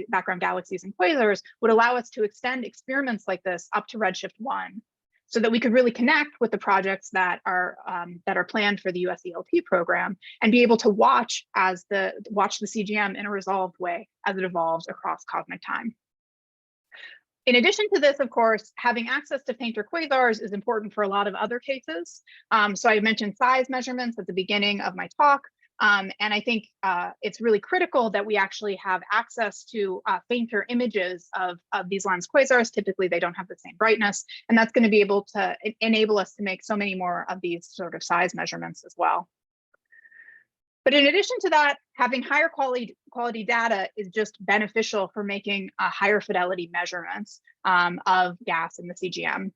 background galaxies and quasars would allow us to extend experiments like this up to redshift 1, so that we could really connect with the projects that are planned for the US ELT program and be able to watch the CGM in a resolved way as it evolves across cosmic time. In addition to this, of course, having access to fainter quasars is important for a lot of other cases. So I mentioned size measurements at the beginning of my talk. And I think it's really critical that we actually have access to fainter images of these lens quasars. Typically, they don't have the same brightness, and that's going to be able to enable us to make so many more of these sort of size measurements as well. But in addition to that, having higher quality data is just beneficial for making higher fidelity measurements of gas in the CGM.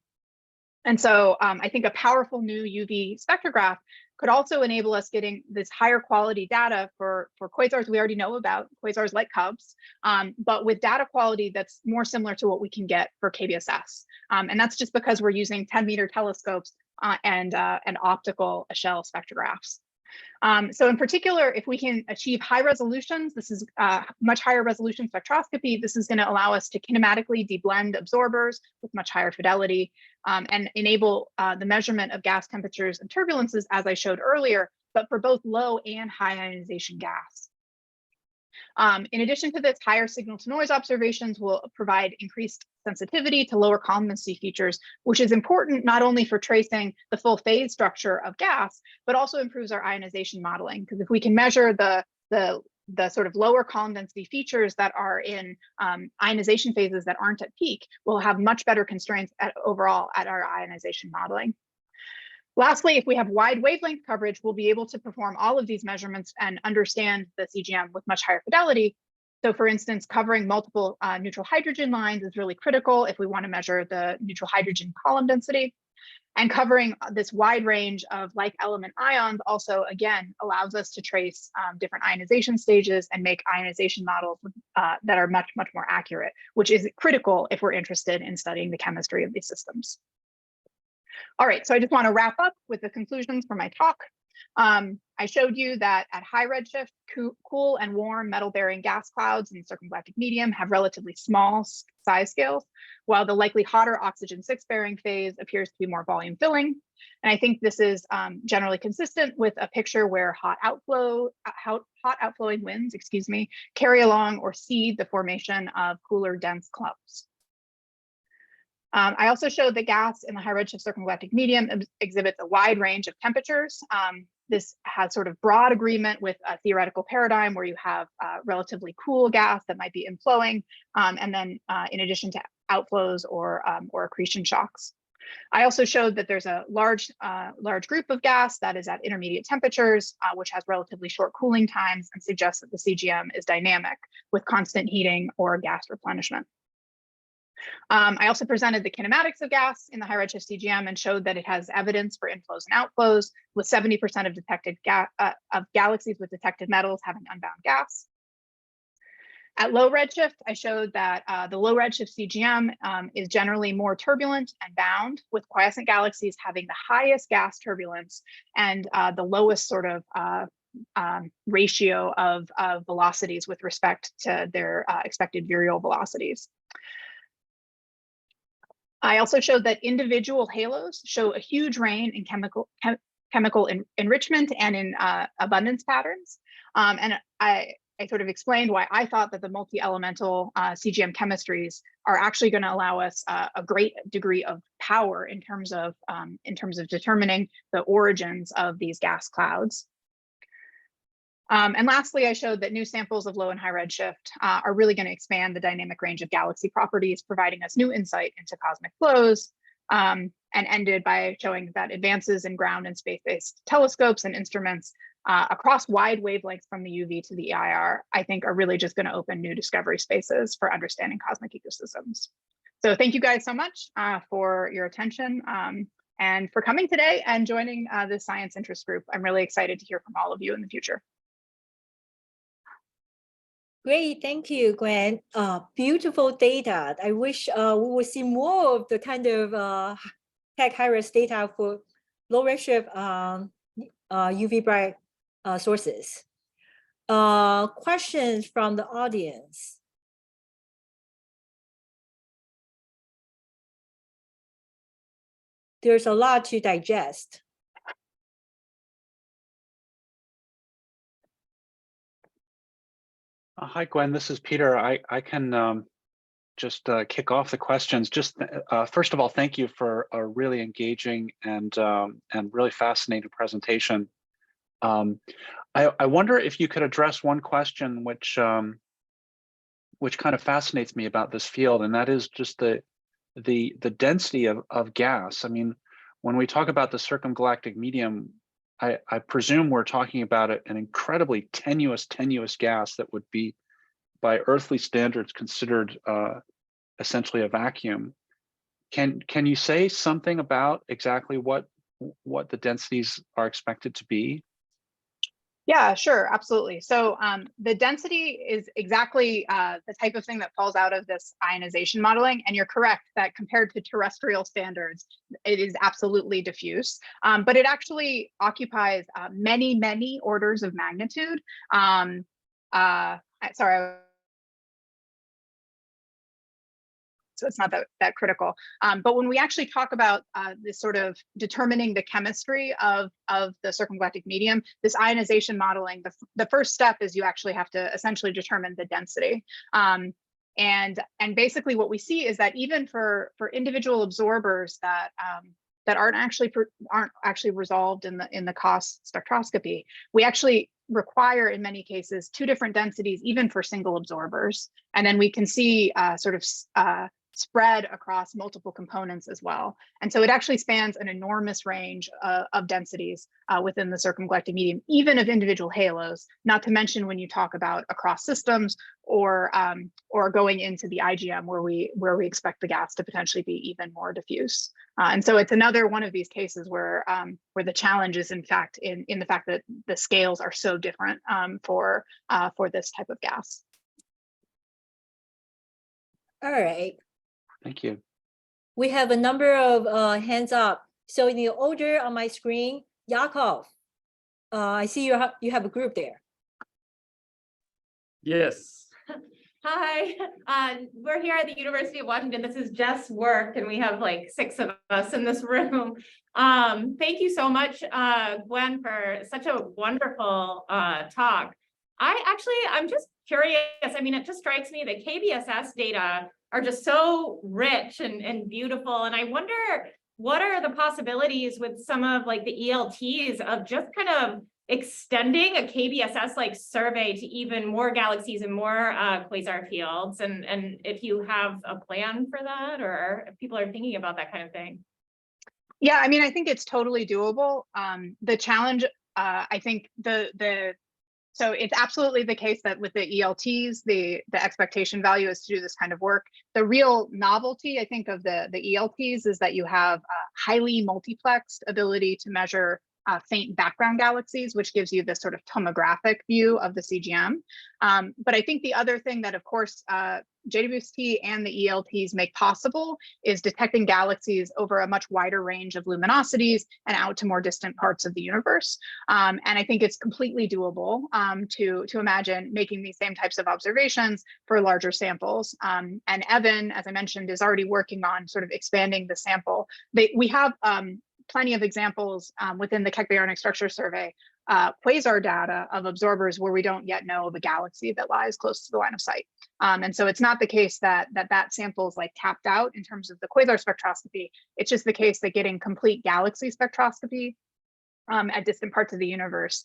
And so I think a powerful new UV spectrograph could also enable us getting this higher quality data for quasars we already know about, quasars like Cubs, but with data quality that's more similar to what we can get for KBSS. And that's just because we're using 10-meter telescopes and optical Echelle spectrographs. So in particular, if we can achieve high resolutions, this is much higher resolution spectroscopy. This is going to allow us to kinematically deblend absorbers with much higher fidelity and enable the measurement of gas temperatures and turbulences, as I showed earlier, but for both low and high ionization gas. In addition to this, higher signal to noise observations will provide increased sensitivity to lower columnity features, which is important not only for tracing the full phase structure of gas, but also improves our ionization modeling. Because if we can measure the sort of lower column density features that are in ionization phases that aren't at peak, we'll have much better constraints overall at our ionization modeling. Lastly, if we have wide wavelength coverage, we'll be able to perform all of these measurements and understand the CGM with much higher fidelity. So for instance, covering multiple neutral hydrogen lines is really critical if we want to measure the neutral hydrogen column density. And covering this wide range of like element ions also, again, allows us to trace different ionization stages and make ionization models that are much, much more accurate, which is critical if we're interested in studying the chemistry of these systems. All right, so I just want to wrap up with the conclusions for my talk. I showed you that at high redshift, cool and warm metal-bearing gas clouds in circumgalactic medium have relatively small size scales, while the likely hotter oxygen-6 bearing phase appears to be more volume filling. And I think this is generally consistent with a picture where hot outflowing winds, carry along or seed the formation of cooler, dense clouds. I also showed that gas in the high redshift circumgalactic medium exhibits a wide range of temperatures. This has sort of broad agreement with a theoretical paradigm where you have relatively cool gas that might be inflowing, and then in addition to outflows or accretion shocks. I also showed that there's a large group of gas that is at intermediate temperatures, which has relatively short cooling times and suggests that the CGM is dynamic with constant heating or gas replenishment. I also presented the kinematics of gas in the high redshift CGM and showed that it has evidence for inflows and outflows, with 70% of detected of galaxies with detected metals having unbound gas. At low redshift, I showed that the low redshift CGM is generally more turbulent and bound, with quiescent galaxies having the highest gas turbulence and the lowest sort of ratio of velocities with respect to their expected virial velocities. I also showed that individual halos show a huge range in chemical enrichment and in abundance patterns. And I sort of explained why I thought that the multi-elemental CGM chemistries are actually going to allow us a great degree of power in terms of determining the origins of these gas clouds. And lastly, I showed that new samples of low and high redshift are really going to expand the dynamic range of galaxy properties, providing us new insight into cosmic flows, and ended by showing that advances in ground and space-based telescopes and instruments across wide wavelengths from the UV to the EIR, I think are really just going to open new discovery spaces for understanding cosmic ecosystems. So thank you guys so much for your attention and for coming today and joining this science interest group. I'm really excited to hear from all of you in the future. Great, thank you, Gwen. Beautiful data. I wish we would see more of the kind of tech high-res data for low redshift UV bright sources. Questions from the audience? There's a lot to digest. Hi, Gwen, this is Peter. I can just kick off the questions. Just first of all, thank you for a really engaging and really fascinating presentation. I wonder if you could address one question which kind of fascinates me about this field, and that is just the density of gas. I mean, when we talk about the circumgalactic medium, I presume we're talking about an incredibly tenuous gas that would be, by earthly standards, considered essentially a vacuum. Can you say something about exactly what the densities are expected to be? Yeah, sure, absolutely. So the density is exactly the type of thing that falls out of this ionization modeling. And you're correct that compared to terrestrial standards, it is absolutely diffuse. But it actually occupies many orders of magnitude. Sorry. So it's not that critical. But when we actually talk about this sort of determining the chemistry of the circumgalactic medium, this ionization modeling, the first step is you actually have to essentially determine the density. And basically what we see is that even for individual absorbers that aren't actually resolved in the COS spectroscopy, we actually require in many cases 2 different densities even for single absorbers. And then we can see sort of spread across multiple components as well. And so it actually spans an enormous range of densities within the circumgalactic medium, even of individual halos, not to mention when you talk about across systems or going into the IGM where we expect the gas to potentially be even more diffuse. And so it's another one of these cases where the challenge is in fact in the fact that the scales are so different for this type of gas. All right. Thank you. We have a number of hands up. So in the order on my screen, Yakov, I see you have a group there. Yes. Hi, we're here at the University of Washington. This is Jess Work, and we have like 6 of us in this room. Thank you so much, Gwen, for such a wonderful talk. I'm just curious. I mean, it just strikes me that KBSS data are just so rich and beautiful. And I wonder, what are the possibilities with some of like the ELTs of just kind of extending a KBSS like survey to even more galaxies and more quasar fields, and if you have a plan for that, or if people are thinking about that kind of thing? Yeah, I mean, I think it's totally doable. The challenge, I think so it's absolutely the case that with the ELTs, the expectation value is to do this kind of work. The real novelty, I think, of the ELTs is that you have a highly multiplexed ability to measure faint background galaxies, which gives you this sort of tomographic view of the CGM. But I think the other thing that, of course, JWST and the ELTs make possible is detecting galaxies over a much wider range of luminosities and out to more distant parts of the universe. And I think it's completely doable to imagine making these same types of observations for larger samples. And Evan, as I mentioned, is already working on sort of expanding the sample. We have plenty of examples within the Keck Baryonic Structure Survey, quasar data of observers where we don't yet know of a galaxy that lies close to the line of sight. And so it's not the case that sample is like tapped out in terms of the quasar spectroscopy. It's just the case that getting complete galaxy spectroscopy at distant parts of the universe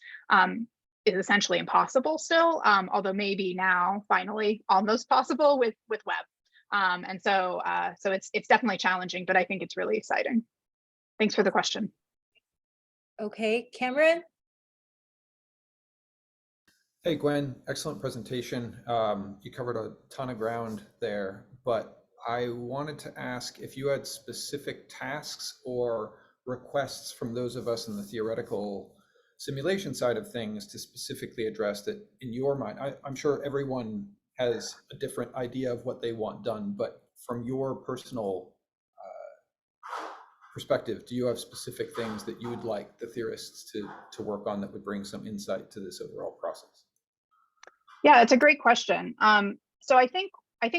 is essentially impossible still, although maybe now finally almost possible with Webb. And so it's definitely challenging, but I think it's really exciting. Thanks for the question. Okay, Cameron? Hey, Gwen, excellent presentation. You covered a ton of ground there, but I wanted to ask if you had specific tasks or requests from those of us in the theoretical simulation side of things to specifically address that in your mind. I'm sure everyone has a different idea of what they want done, but from your personal perspective, do you have specific things that you would like the theorists to work on that would bring some insight to this overall process? Yeah, it's a great question. So I think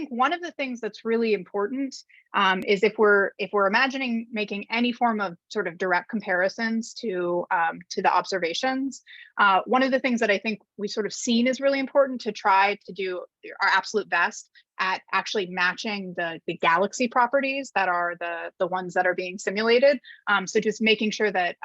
one of the things that's really important is if we're imagining making any form of sort of direct comparisons to the observations, one of the things that I think we've sort of seen is really important to try to do our absolute best at actually matching the galaxy properties that are the ones that are being simulated. So just making sure that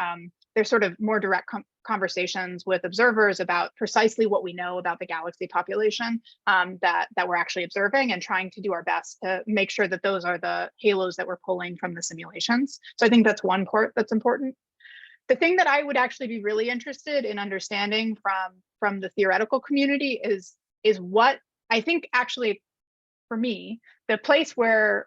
there's sort of more direct conversations with observers about precisely what we know about the galaxy population that we're actually observing, and trying to do our best to make sure that those are the halos that we're pulling from the simulations. So I think that's one part that's important. The thing that I would actually be really interested in understanding from the theoretical community is what I think actually, for me, the place where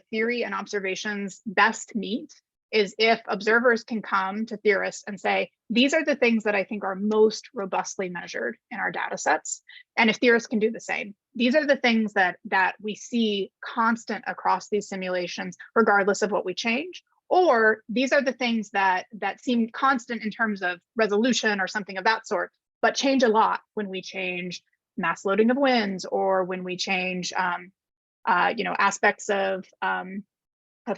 theory and observations best meet is if observers can come to theorists and say, these are the things that I think are most robustly measured in our data sets. And if theorists can do the same, these are the things that we see constant across these simulations, regardless of what we change. Or these are the things that seem constant in terms of resolution or something of that sort, but change a lot when we change mass loading of winds, or when we change aspects of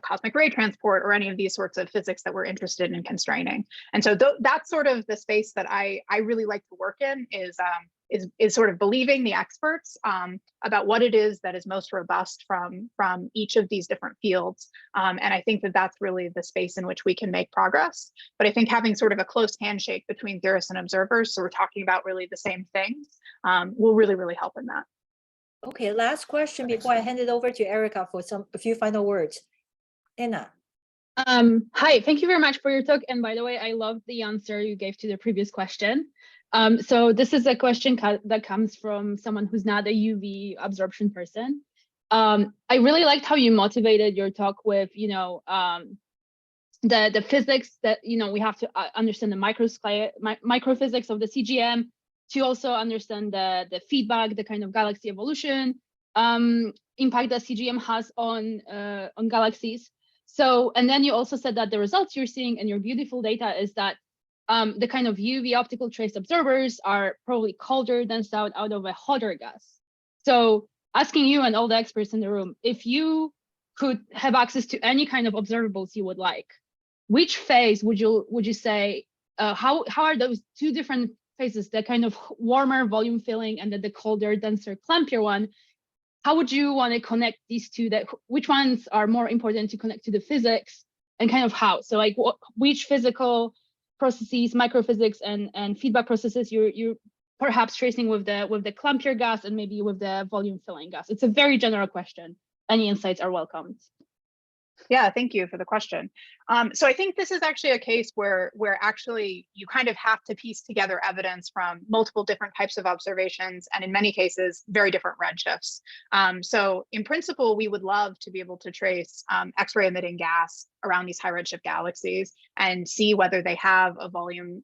cosmic ray transport, or any of these sorts of physics that we're interested in constraining. And so that's sort of the space that I really like to work in, is sort of believing the experts about what it is that is most robust from each of these different fields. And I think that that's really the space in which we can make progress. But I think having sort of a close handshake between theorists and observers, so we're talking about really the same things, will really, really help in that. Okay, last question before I hand it over to Erica for a few final words. Anna. Hi, thank you very much for your talk. And by the way, I love the answer you gave to the previous question. So this is a question that comes from someone who's not a UV absorption person. I really liked how you motivated your talk with, the physics that, we have to understand the microphysics of the CGM, to also understand the feedback, the kind of galaxy evolution impact that CGM has on galaxies. So, and then you also said that the results you're seeing in your beautiful data is that the kind of UV optical trace observers are probably colder than out of a hotter gas. So asking you and all the experts in the room, if you could have access to any kind of observables you would like, which phase would you say, how are those two different phases, the kind of warmer volume filling and the colder, denser, clampier one, how would you want to connect these two? That which ones are more important to connect to the physics, and kind of how? So like which physical processes, microphysics and feedback processes you're perhaps tracing with the clumpier gas and maybe with the volume filling gas? It's a very general question. Any insights are welcomed. Yeah, thank you for the question. So I think this is actually a case where actually you kind of have to piece together evidence from multiple different types of observations, and in many cases, very different redshifts. So in principle, we would love to be able to trace X-ray emitting gas around these high redshift galaxies and see whether they have a volume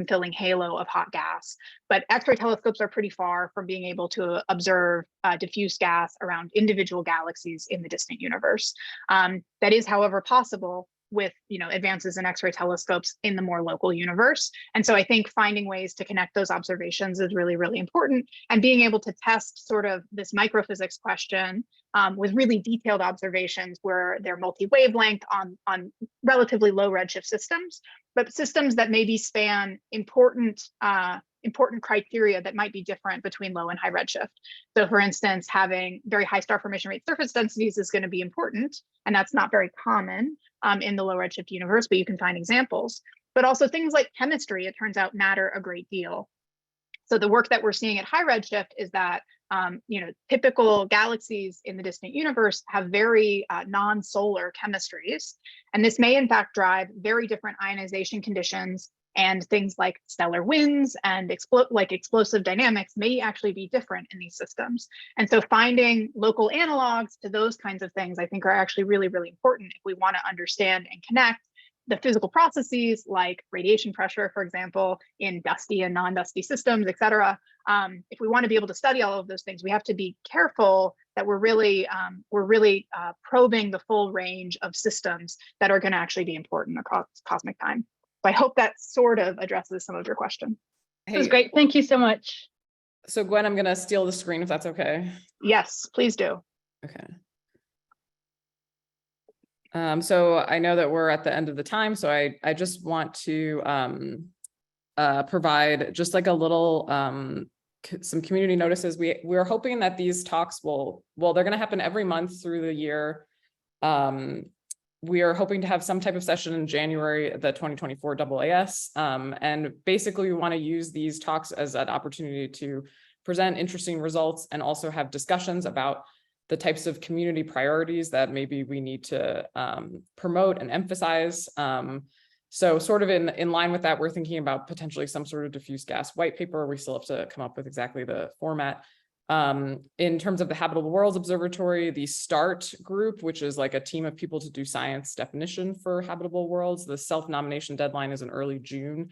filling halo of hot gas. But X-ray telescopes are pretty far from being able to observe diffuse gas around individual galaxies in the distant universe. That is, however, possible with advances in X-ray telescopes in the more local universe. And so I think finding ways to connect those observations is really, really important. And being able to test sort of this microphysics question with really detailed observations where they're multi-wavelength on relatively low redshift systems, but systems that maybe span important criteria that might be different between low and high redshift. So for instance, having very high star formation rate surface densities is going to be important, and that's not very common in the low redshift universe, but you can find examples. But also things like chemistry, it turns out, matter a great deal. So the work that we're seeing at high redshift is that typical galaxies in the distant universe have very non-solar chemistries, and this may in fact drive very different ionization conditions, and things like stellar winds and explosive dynamics may actually be different in these systems. And so finding local analogs to those kinds of things, I think, are actually really, really important if we want to understand and connect the physical processes like radiation pressure, for example, in dusty and non-dusty systems, et cetera. If we want to be able to study all of those things, we have to be careful that we're really probing the full range of systems that are going to actually be important across cosmic time. So I hope that sort of addresses some of your question. This is great. Thank you so much. So Gwen, I'm going to steal the screen if that's okay. Yes, please do. Okay. So I know that we're at the end of the time, so I just want to provide just like a little some community notices. We're hoping that these talks they're going to happen every month through the year. We are hoping to have some type of session in January, the 2024 AAS. And basically we want to use these talks as an opportunity to present interesting results and also have discussions about the types of community priorities that maybe we need to promote and emphasize. So sort of in line with that, we're thinking about potentially some sort of diffuse gas white paper. We still have to come up with exactly the format. In terms of the Habitable Worlds Observatory, the START group, which is like a team of people to do science definition for habitable worlds, the self-nomination deadline is in early June.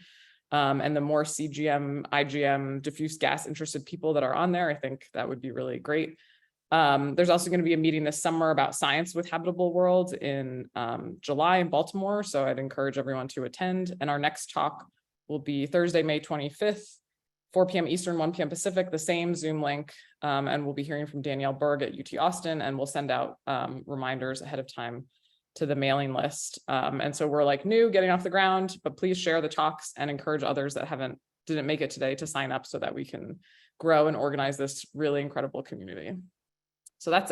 And the more CGM, IGM, diffuse gas interested people that are on there, I think that would be really great. There's also going to be a meeting this summer about science with habitable worlds in July in Baltimore. So I'd encourage everyone to attend. And our next talk will be Thursday, May 25th, 4 p.m. Eastern, 1 p.m. Pacific, the same Zoom link. And we'll be hearing from Danielle Berg at UT Austin, and we'll send out reminders ahead of time to the mailing list. And so we're like new, getting off the ground, but please share the talks and encourage others that didn't make it today to sign up so that we can grow and organize this really incredible community. So that's it.